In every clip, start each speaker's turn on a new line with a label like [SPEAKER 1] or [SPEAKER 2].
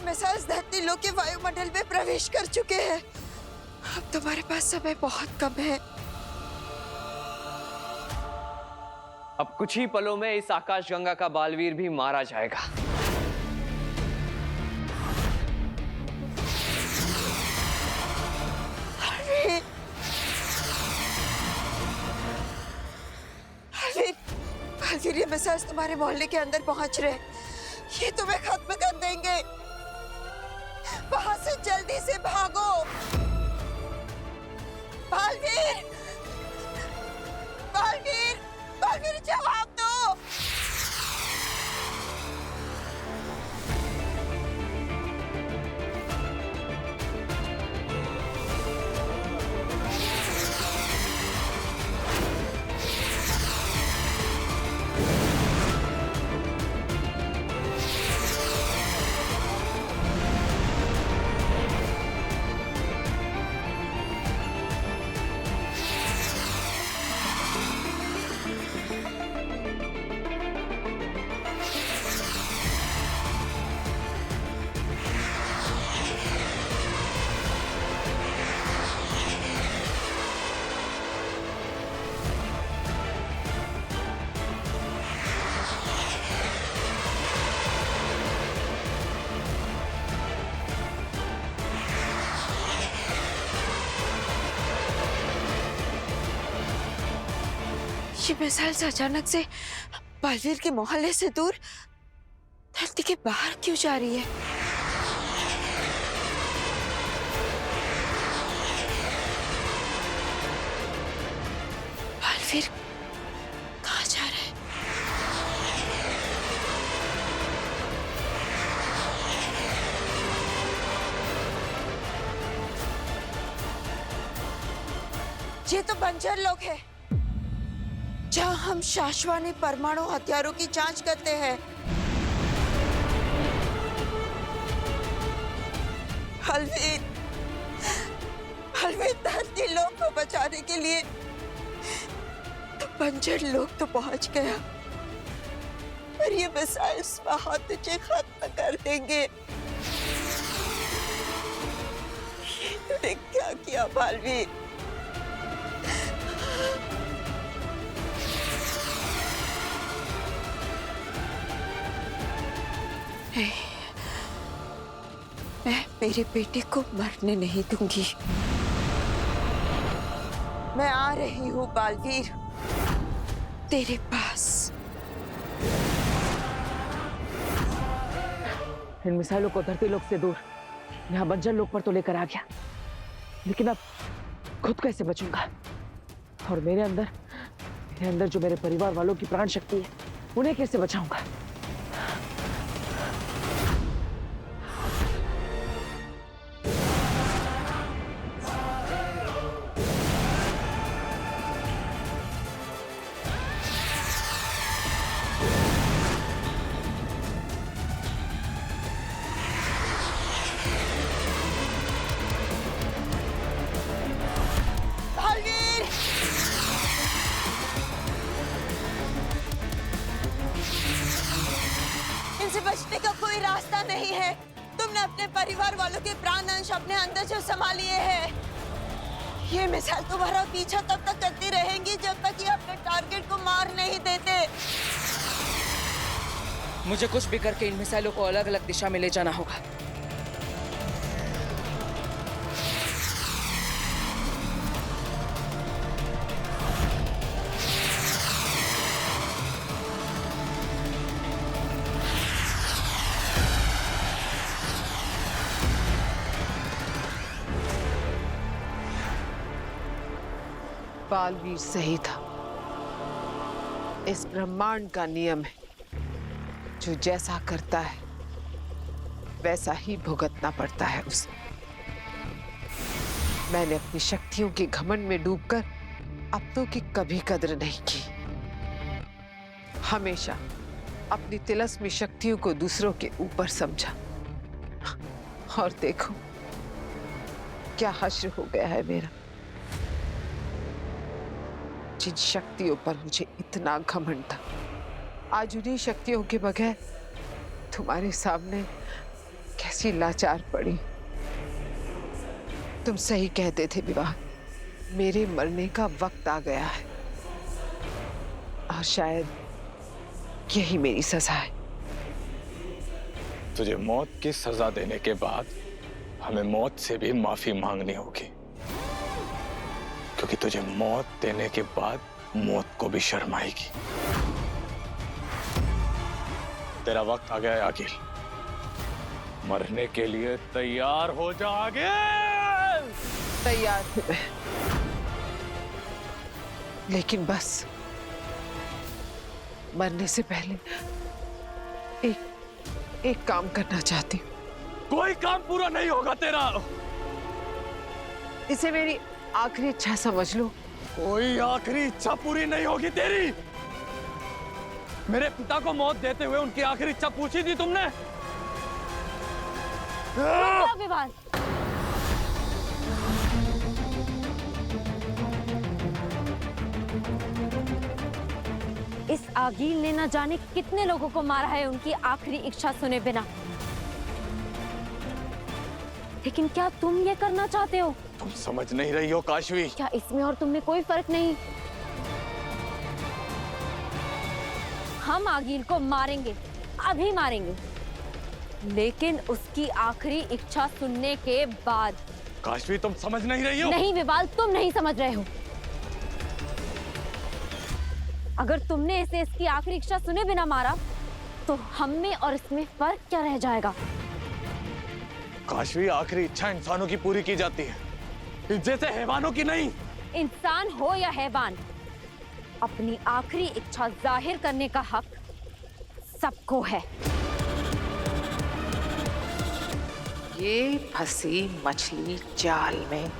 [SPEAKER 1] Missiles धरती लोक के वायुमंडल में प्रवेश कर चुके हैं। अब तुम्हारे पास समय बहुत कम है।
[SPEAKER 2] अब कुछ ही पलों में इस आकाशगंगा का बालवीर भी मारा जाएगा।
[SPEAKER 1] बालवीर, ये मिसाइल्स तुम्हारे मोहल्ले के अंदर पहुंच रहे, ये तुम्हें खत्म कर देंगे। वहां से जल्दी से भागो। बालवीर, बालवीर, बालवीर जवाब दो। ये मिसाइल्स अचानक से बालवीर के मोहल्ले से दूर धरती के बाहर क्यों जा रही है? बालवीर कहाँ जा रहा है? ये तो बंजर लोग हैं, जहां हम शाश्वानी परमाणु हथियारों की जांच करते हैं। बालवीर, बालवीर, धरती लोक को बचाने के लिए तो बंजर लोग तो पहुंच गया, पर ये मिसाइल्स वहां तुझे खत्म कर देंगे। ये तूने क्या किया बालवीर? मैं मेरे बेटे को मरने नहीं दूंगी। मैं आ रही हूँ बालवीर, तेरे पास।
[SPEAKER 3] इन मिसाइलों को धरती लोक से दूर यहाँ बंजर लोक पर तो लेकर आ गया, लेकिन अब खुद कैसे बचूंगा? और मेरे अंदर जो मेरे परिवार वालों की प्राण शक्ति है, उन्हें कैसे बचाऊंगा?
[SPEAKER 1] इनसे बचने का कोई रास्ता नहीं है। तुमने अपने परिवार वालों के प्राण अंश अपने अंदर जो समा लिए हैं। ये मिसाइल तुम्हारा पीछा तब तक करती रहेंगी जब तक ये अपने टारगेट को मार नहीं देते।
[SPEAKER 3] मुझे कुछ भी करके इन मिसाइलों को अलग अलग दिशा में ले जाना होगा। बालवीर सही था। इस ब्रह्मांड का नियम है, जो जैसा करता है वैसा ही भुगतना पड़ता है उसे। मैंने अपनी शक्तियों के घमंड में डूबकर अपनों की कभी कद्र नहीं की। हमेशा अपनी तिलस्मी शक्तियों को दूसरों के ऊपर समझा। और देखो क्या हश्र हो गया है मेरा। जिन शक्तियों पर मुझे इतना घमंड था, आज उन्हीं शक्तियों के बगैर तुम्हारे सामने
[SPEAKER 4] कैसी लाचार पड़ी। तुम सही कहते थे विवाह, मेरे मरने का वक्त आ गया है और शायद यही मेरी सजा है।
[SPEAKER 5] तुझे मौत की सजा देने के बाद हमें मौत से भी माफी मांगनी होगी, क्योंकि तुझे मौत देने के बाद मौत को भी शर्म आएगी। तेरा वक्त आ गया है आगिल, मरने के लिए तैयार हो जा आगिल।
[SPEAKER 4] तैयार हूं मैं, लेकिन बस मरने से पहले एक काम करना चाहती हूँ।
[SPEAKER 5] कोई काम पूरा नहीं होगा तेरा।
[SPEAKER 4] इसे मेरी आखिरी इच्छा समझ लो।
[SPEAKER 5] कोई आखिरी इच्छा पूरी नहीं होगी तेरी। मेरे पिता को मौत देते हुए उनकी आखिरी इच्छा पूछी थी तुमने?
[SPEAKER 1] विवाद
[SPEAKER 6] इस आगील ने न जाने कितने लोगों को मारा है उनकी आखिरी इच्छा सुने बिना। लेकिन क्या तुम ये करना चाहते हो?
[SPEAKER 5] तुम समझ नहीं रही हो काशवी।
[SPEAKER 6] क्या इसमें और तुम में कोई फर्क नहीं? हम आगील को मारेंगे, अभी मारेंगे, लेकिन उसकी आखिरी इच्छा सुनने के बाद।
[SPEAKER 5] काशवी तुम समझ नहीं रही हो।
[SPEAKER 6] नहीं विवाल, तुम नहीं समझ रहे हो। अगर तुमने इसे इसकी आखिरी इच्छा सुने बिना मारा तो हम में और इसमें फर्क क्या रह जाएगा?
[SPEAKER 5] काशवी आखिरी इच्छा इंसानों की पूरी की जाती है, जैसे हैवानों की नहीं।
[SPEAKER 6] इंसान हो या हैवान, अपनी आखिरी इच्छा जाहिर करने का हक सबको है।
[SPEAKER 4] ये फंसी मछली जाल में।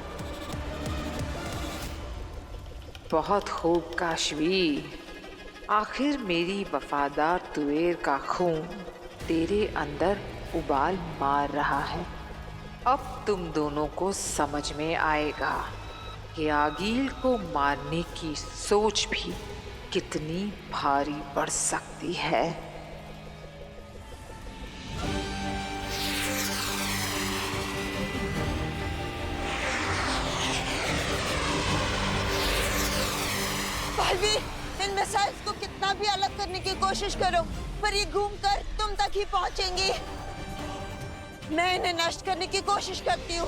[SPEAKER 4] बहुत खूब काशवी, आखिर मेरी वफादार तुवेर का खून तेरे अंदर उबाल मार रहा है। अब तुम दोनों को समझ में आएगा कि आगील को मारने की सोच भी कितनी भारी पड़ सकती है।
[SPEAKER 1] बालवीर, इन मिसाइल्स को कितना भी अलग करने की कोशिश करो, पर ये घूमकर तुम तक ही पहुंचेंगी। मैं इन्हें नष्ट करने की कोशिश करती हूँ।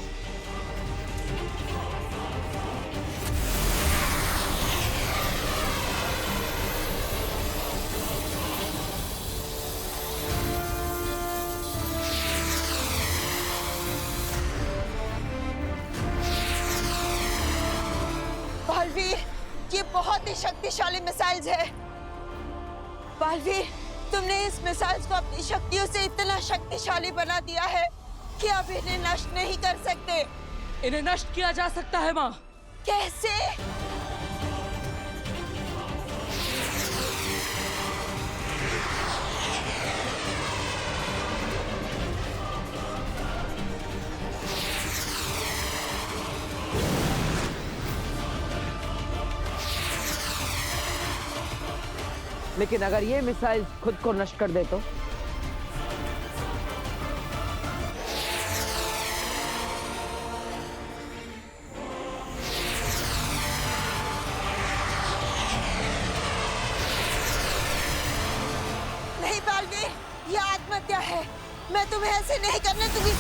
[SPEAKER 1] बालवीर, ये बहुत ही शक्तिशाली मिसाइल्स है। बालवीर, तुमने इस मिसाइल्स को अपनी शक्तियों से इतना शक्तिशाली बना दिया है कि अब इन्हें नष्ट नहीं कर सकते।
[SPEAKER 3] इन्हें नष्ट किया जा सकता है माँ।
[SPEAKER 1] कैसे?
[SPEAKER 3] लेकिन अगर ये मिसाइल खुद को नष्ट कर दे तो?
[SPEAKER 1] नहीं बालवीर, ये आत्महत्या है। मैं तुम्हें ऐसे नहीं करने दूंगी।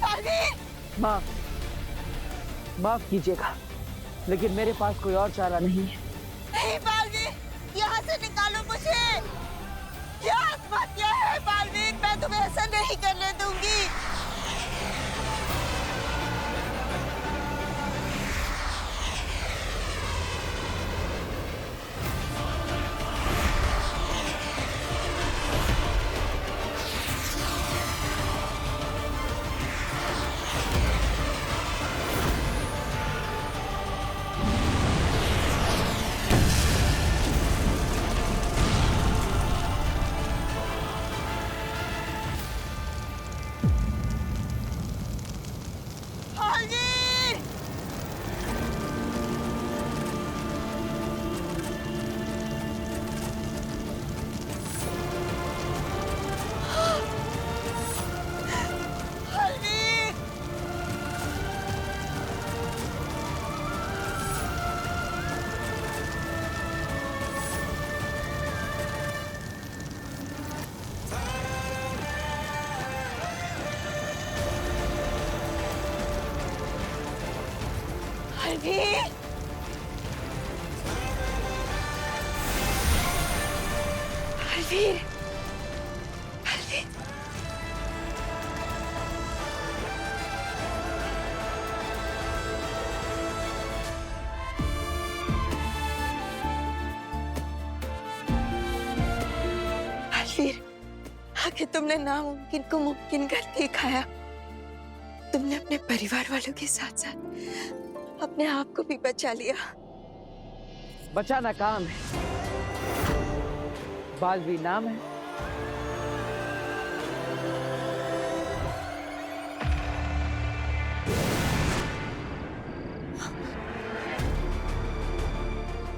[SPEAKER 1] बालवीर!
[SPEAKER 3] माफ कीजिएगा, लेकिन मेरे पास कोई और चारा नहीं है।
[SPEAKER 1] नहीं बालवीर, यहाँ से निकालो मुझे। ये आत्महत्या है बालवीर, मैं तुम्हें ऐसा नहीं करने दूंगी। बालवीर, बालवीर, बालवीर। बालवीर, आखिर तुमने नामुमकिन को मुमकिन कर दिखाया। तुमने अपने परिवार वालों के साथ साथ अपने आप को भी बचा लिया।
[SPEAKER 3] बचाना काम है, बालवीर नाम है।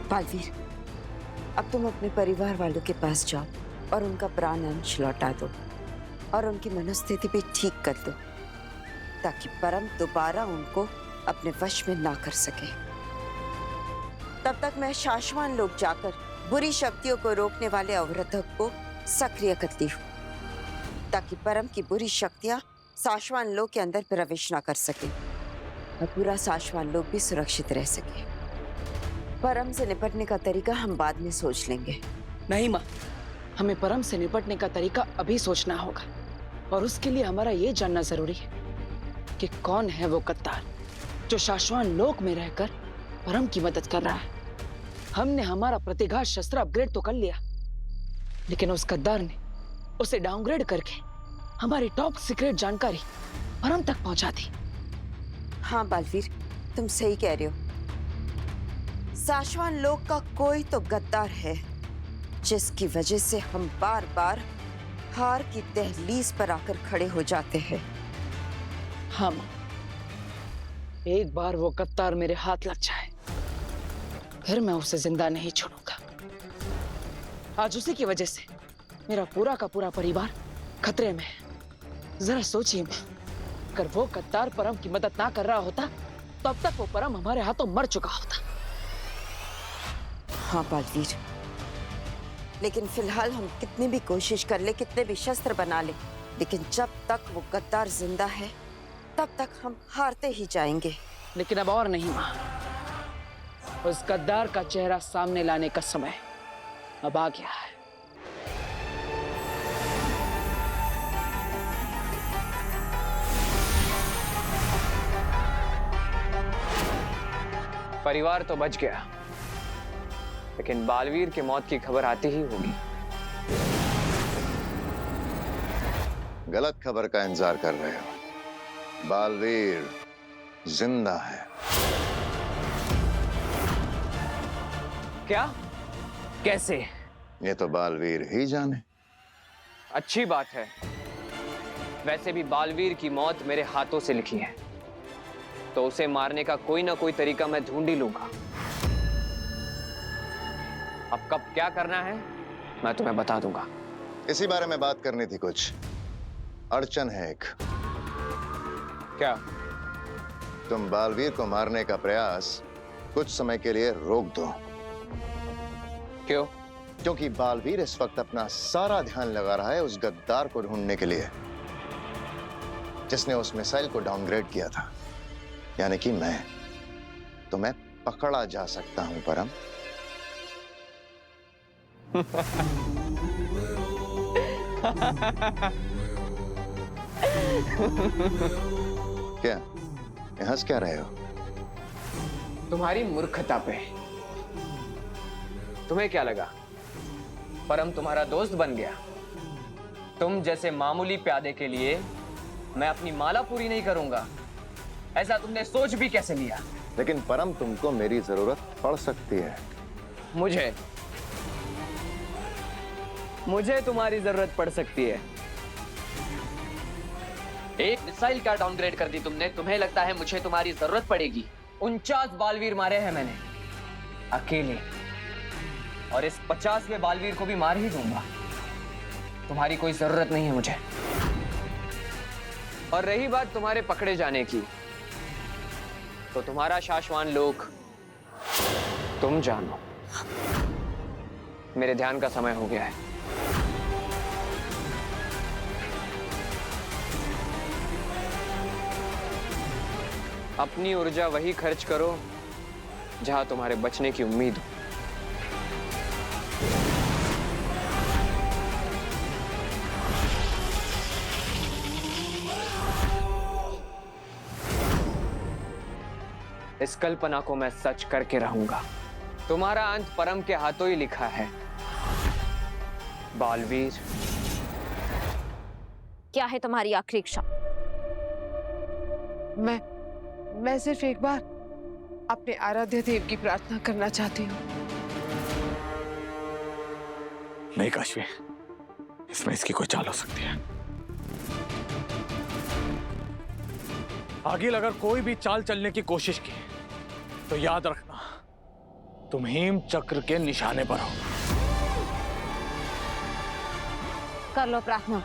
[SPEAKER 1] बालवीर, अब तुम अपने परिवार वालों के पास जाओ और उनका प्राण अंश लौटा दो और उनकी मनोस्थिति भी ठीक कर दो, ताकि परम दोबारा उनको अपने वश में ना कर सके। तब तक मैं शाश्वान लोक जाकर बुरी शक्तियों को रोकने वाले अवरोधक को सक्रिय करती हूँ, ताकि परम की बुरी शक्तियां शाश्वान लोक के अंदर प्रवेश ना कर सके और पूरा शाश्वान लोक भी सुरक्षित रह सके। परम से निपटने का तरीका हम बाद में सोच लेंगे।
[SPEAKER 3] नहीं माँ, हमें परम से निपटने का तरीका अभी सोचना होगा, और उसके लिए हमारा ये जानना जरूरी है कि कौन है वो गद्दार जो शाश्वान लोक में रहकर परम की मदद कर रहा है। हमने हमारा प्रतिघात शस्त्र अपग्रेड तो कर लिया, लेकिन उस गद्दार ने उसे डाउनग्रेड करके हमारी टॉप सीक्रेट जानकारी परम तक पहुंचा दी।
[SPEAKER 1] हाँ बालवीर, तुम सही कह रहे हो। शाश्वान लोक का कोई तो गद्दार है जिसकी वजह से हम बार बार हार की दहलीज पर आकर खड़े हो जाते हैं।
[SPEAKER 3] हाँ माँ, एक बार वो गद्दार मेरे हाथ लग जाए फिर मैं उसे जिंदा नहीं छोड़ूंगा। आज उसी की वजह से मेरा पूरा का पूरा परिवार खतरे में है। जरा सोचिए माँ, अगर वो गद्दार परम की मदद ना कर रहा होता तो अब तक वो परम हमारे हाथों मर चुका होता।
[SPEAKER 1] हाँ बालवीर, लेकिन फिलहाल हम कितनी भी कोशिश कर ले, कितने भी शस्त्र बना ले, लेकिन जब तक वो गद्दार जिंदा है तब तक हम हारते ही जाएंगे।
[SPEAKER 3] लेकिन अब और नहीं माँ, उस गद्दार का चेहरा सामने लाने का समय अब आ गया है।
[SPEAKER 2] परिवार तो बच गया, लेकिन बालवीर की मौत की खबर आती ही होगी।
[SPEAKER 7] गलत खबर का इंतजार कर रहे हो। बालवीर जिंदा है।
[SPEAKER 2] क्या? कैसे?
[SPEAKER 7] ये तो बालवीर ही जाने।
[SPEAKER 2] अच्छी बात है। वैसे भी बालवीर की मौत मेरे हाथों से लिखी है, तो उसे मारने का कोई ना कोई तरीका मैं ढूंढ ही लूंगा। अब कब क्या करना है मैं तुम्हें बता दूंगा।
[SPEAKER 7] इसी बारे में बात करनी थी। कुछ अड़चन है एक।
[SPEAKER 2] क्या?
[SPEAKER 7] तुम बालवीर को मारने का प्रयास कुछ समय के लिए रोक दो।
[SPEAKER 2] क्यों?
[SPEAKER 7] क्योंकि बालवीर इस वक्त अपना सारा ध्यान लगा रहा है उस गद्दार को ढूंढने के लिए जिसने उस मिसाइल को डाउनग्रेड किया था, यानी कि मैं। तो मैं पकड़ा जा सकता हूं परम। क्या हंस क्या रहे हो?
[SPEAKER 2] तुम्हारी मूर्खता पे। तुम्हें क्या लगा परम तुम्हारा दोस्त बन गया? तुम जैसे मामूली प्यादे के लिए मैं अपनी माला पूरी नहीं करूंगा, ऐसा तुमने सोच भी कैसे लिया?
[SPEAKER 7] लेकिन परम तुमको मेरी जरूरत पड़ सकती है।
[SPEAKER 2] मुझे तुम्हारी जरूरत पड़ सकती है। एक मिसाइल क्या डाउनग्रेड कर दी तुमने? तुम्हें लगता है मुझे तुम्हारी जरूरत पड़ेगी? 49 बालवीर मारे हैं मैंने अकेले, और इस 50वें बालवीर को भी मार ही दूंगा। तुम्हारी कोई जरूरत नहीं है मुझे। और रही बात तुम्हारे पकड़े जाने की, तो तुम्हारा शाश्वान लोक तुम जानो। मेरे ध्यान का समय हो गया है। अपनी ऊर्जा वही खर्च करो जहां तुम्हारे बचने की उम्मीद हो। इस कल्पना को मैं सच करके रहूंगा। तुम्हारा अंत परम के हाथों ही लिखा है बालवीर।
[SPEAKER 6] क्या है तुम्हारी आखिरी इच्छा?
[SPEAKER 4] मैं सिर्फ एक बार अपने आराध्य देव की प्रार्थना करना चाहती हूँ।
[SPEAKER 5] नहीं काशवी, इसमें इसकी कोई चाल हो सकती है। आगिल अगर कोई भी चाल चलने की कोशिश की तो याद रखना, तुम हेम चक्र के निशाने पर हो।
[SPEAKER 6] कर लो प्रार्थना।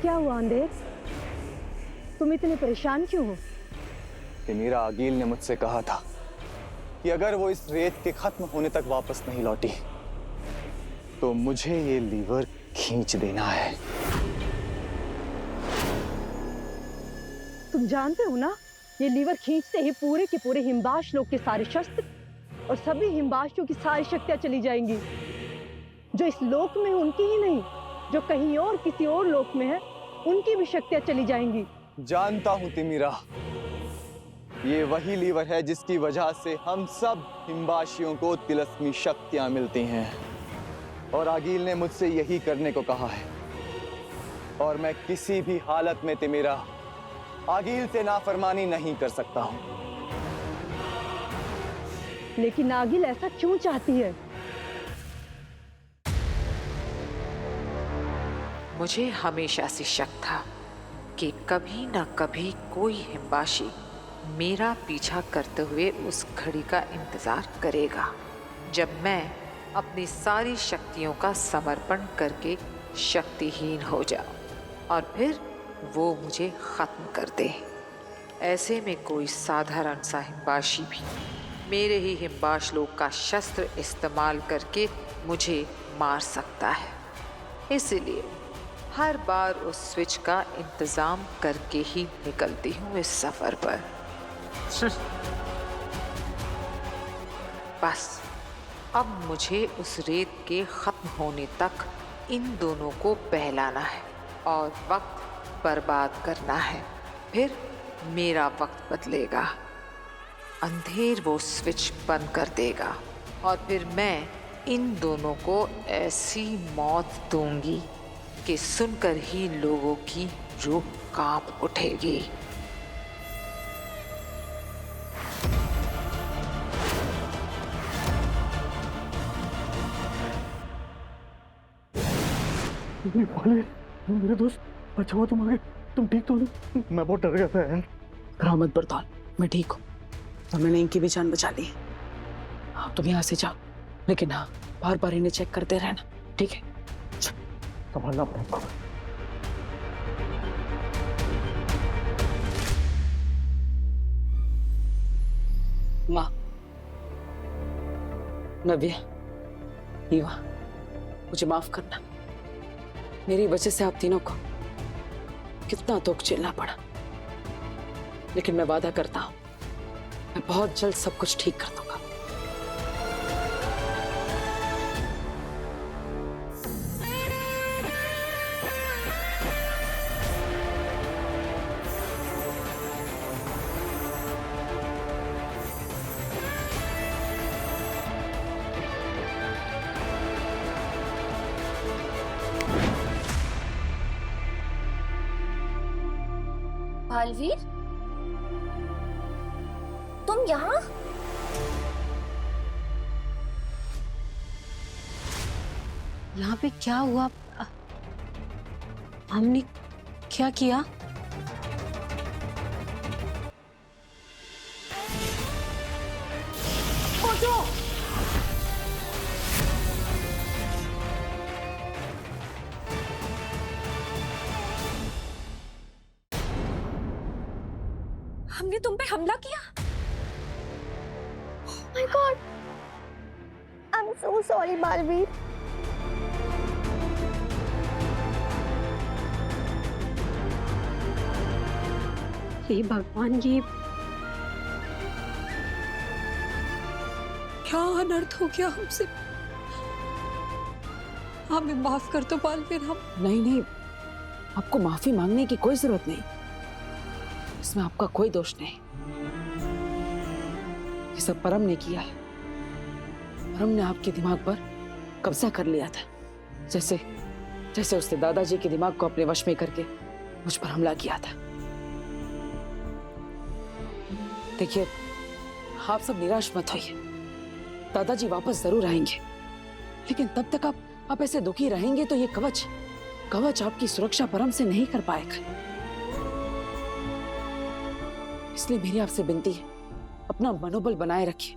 [SPEAKER 8] क्या हुआ अंधेर? तुम इतने परेशान क्यों हो?
[SPEAKER 9] तिमीरा आगिल ने मुझसे कहा था कि अगर वो इस रेत के खत्म होने तक वापस नहीं लौटी तो मुझे ये लीवर खींच देना है।
[SPEAKER 8] तुम जानते हो ना, ये लीवर खींचते ही पूरे के पूरे हिमबाश लोग के सारे शस्त्र और सभी हिमबाशियों की सारी शक्तियां चली जाएंगी। जो इस लोक में है उनकी ही नहीं, जो कहीं और किसी और लोक में है उनकी भी शक्तियां चली जाएंगी।
[SPEAKER 9] जानता हूं तिमीरा, ये वही लीवर है जिसकी वजह से हम सब हिमबाशियों को तिलस्मी शक्तियां मिलती हैं, और आगिल ने मुझसे यही करने को कहा है। और मैं किसी भी हालत में तिमीरा आगिल से नाफरमानी नहीं कर सकता हूं।
[SPEAKER 8] लेकिन आगिल ऐसा क्यों चाहती है?
[SPEAKER 4] मुझे हमेशा से शक था कि कभी न कभी कोई हिमबाशी मेरा पीछा करते हुए उस घड़ी का इंतजार करेगा जब मैं अपनी सारी शक्तियों का समर्पण करके शक्तिहीन हो जाऊं और फिर वो मुझे खत्म कर दे। ऐसे में कोई साधारण सा हिमबाशी भी मेरे ही हिमबाश लोग का शस्त्र इस्तेमाल करके मुझे मार सकता है। इसलिए हर बार उस स्विच का इंतजाम करके ही निकलती हूँ इस सफर पर। बस अब मुझे उस रेत के खत्म होने तक इन दोनों को बहलाना है और वक्त बर्बाद करना है। फिर मेरा वक्त बदलेगा, अंधेर वो स्विच बंद कर देगा और फिर मैं इन दोनों को ऐसी मौत दूंगी कि सुनकर ही लोगों की रूह कांप उठेगी।
[SPEAKER 5] मेरे दोस्त, अच्छा हुआ तुम आ गए। तुम ठीक तो हो? मैं बहुत डर गया था यार।
[SPEAKER 3] रहमत बरतौल, मैं ठीक हूँ और मैंने इनकी भी जान बचा ली। हाँ, तुम यहाँ से जाओ, लेकिन हाँ, बार बार इन्हें चेक करते रहना, ठीक है?
[SPEAKER 5] संभालना अपने आप को।
[SPEAKER 3] माँ, नव्या, ईवा, मुझे माफ करना। मेरी वजह से आप तीनों को कितना दुख झेलना पड़ा, लेकिन मैं वादा करता हूं मैं बहुत जल्द सब कुछ ठीक कर दूंगा।
[SPEAKER 6] बालवीर, तुम यहाँ? यहाँ पे क्या हुआ? हमने क्या किया? हमने तुम पे हमला किया?
[SPEAKER 1] My god, I am so sorry Balveer.
[SPEAKER 6] हे भगवान, ये क्या अनर्थ हो गया हमसे। हमें माफ कर दो बालवीर। हम
[SPEAKER 3] नहीं, आपको माफी मांगने की कोई जरूरत नहीं। इसमें आपका कोई दोष नहीं। ये सब परम ने किया है। परम ने आपके दिमाग पर कब्जा कर लिया था, जैसे उसने दादाजी के दिमाग को अपने वश में करके मुझ पर हमला किया था। देखिए, आप सब निराश मत होइए। दादाजी वापस जरूर आएंगे, लेकिन तब तक आप ऐसे दुखी रहेंगे तो ये कवच आपकी सुरक्षा परम से नहीं कर पाएगा। इसलिए मेरी आपसे विनती है, अपना मनोबल बनाए रखिए,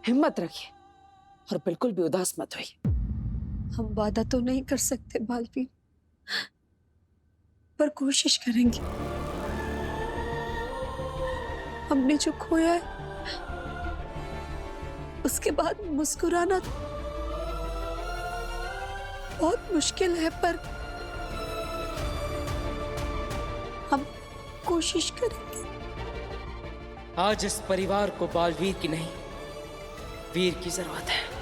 [SPEAKER 3] हिम्मत रखिए और बिल्कुल भी उदास मत होइए।
[SPEAKER 6] हम वादा तो नहीं कर सकते बालवीर, पर कोशिश करेंगे। हमने जो खोया है उसके बाद मुस्कुराना तो बहुत मुश्किल है, पर हम कोशिश करेंगे।
[SPEAKER 10] आज इस परिवार को बालवीर की नहीं, वीर की जरूरत है।